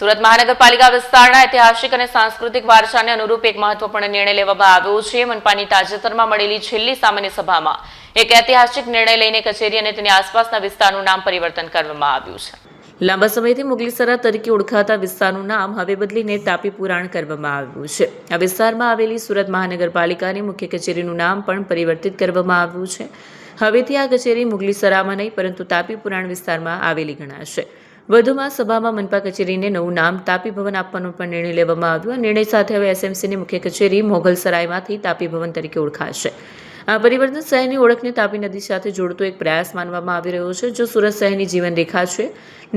સુરત મહાનગરપાલિકા વિસ્તારના ઐતિહાસિક અને સાંસ્કૃતિક વારસાને અનુરૂપ એક મહત્વપૂર્ણ નિર્ણય લેવામાં આવ્યો છે। મનપાની તાજેતરમાં મળેલી છેલ્લી સામાન્ય સભામાં એક ઐતિહાસિક નિર્ણય લઈને કચેરી અને તેની આસપાસના વિસ્તારનું નામ પરિવર્તન કરવામાં આવ્યું છે। લાંબા સમયથી મુગલીસરા તરીકે ઓળખાતા વિસ્તારનું નામ હવે બદલીને તાપી પુરાણ કરવામાં આવ્યું છે। આ વિસ્તારમાં આવેલી સુરત મહાનગરપાલિકાની મુખ્ય કચેરીનું નામ પણ પરિવર્તિત કરવામાં આવ્યું છે। હવેથી આ કચેરી મુગલીસરામાં નહીં પરંતુ તાપી પુરાણ વિસ્તારમાં આવેલી ગણાશે। વધુમાં સભામાં મનપા કચેરીને નવું નામ તાપી ભવન આપવાનો પણ નિર્ણય લેવામાં આવ્યો। આ નિર્ણય સાથે હવે એસએમસીની મુખ્ય કચેરી મોગલસરાયમાંથી તાપી ભવન તરીકે ઓળખાશે। આ પરિવર્તન શહેરની ઓળખને તાપી નદી સાથે જોડતો એક પ્રયાસ માનવામાં આવી રહ્યો છે, જો સુરત શહેરની જીવનરેખા છે।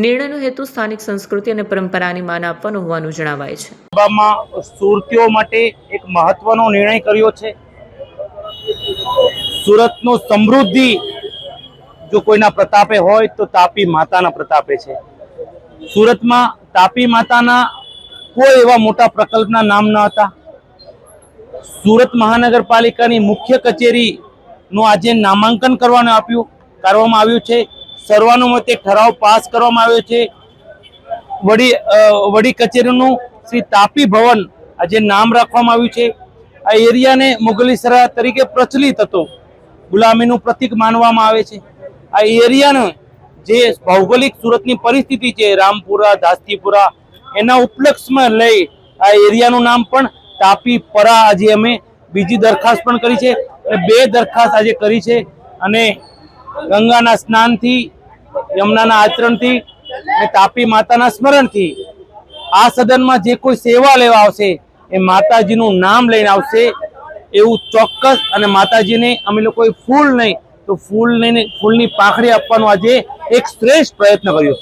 નિર્ણયનો હેતુ સ્થાનિક સંસ્કૃતિ અને પરંપરાની માન આપવાનો હોવાનું જણાવાય છે। સભામાં સુરતીઓ માટે એક મહત્વનો નિર્ણય કર્યો છે। સુરતનો સમૃદ્ધિ જો કોઈના પ્રતાપે હોય તો તાપી માતાના પ્રતાપે છે। સુરતમાં તાપી માતાના કોઈ એવા મોટા પ્રકલ્પના નામ ન હતા। સુરત મહાનગરપાલિકાની મુખ્ય કચેરીનું આજે નામાંકન કરવામાં આવ્યું છે। સર્વાનુમતે ઠરાવ પાસ કરવામાં આવ્યો છે। વડી કચેરીનું શ્રી તાપી ભવન આજે નામ રાખવામાં આવ્યું છે। આ એરિયાને મુગલીસરા તરીકે પ્રચલિત હતો, ગુલામીનું પ્રતીક માનવામાં આવે છે। આ એરિયાને જે ભૌગોલિક સુરતની પરિસ્થિતિ છે, રામપુરા, દાસ્તીપુરા, એના ઉપલક્ષમાં લઈ આ એરિયાનું નામ પણ તાપી પરા આજે અમે બીજી દરખાસ્ત પણ કરી છે અને 2 દરખાસ્ત આજે કરી છે। અને ગંગાના સ્નાનથી, યમુનાના આચરણથી અને તાપી માતાના સ્મરણથી આ સદનમાં જે કોઈ સેવા લેવા આવશે એ માતાજીનું નામ લઈને આવશે એવું ચોક્કસ। અને માતાજીને અમે લોકોએ ફૂલ નહીં તો ફૂલની પાંખડી આપવાનો આજે એક શ્રેષ્ઠ પ્રયત્ન કર્યો।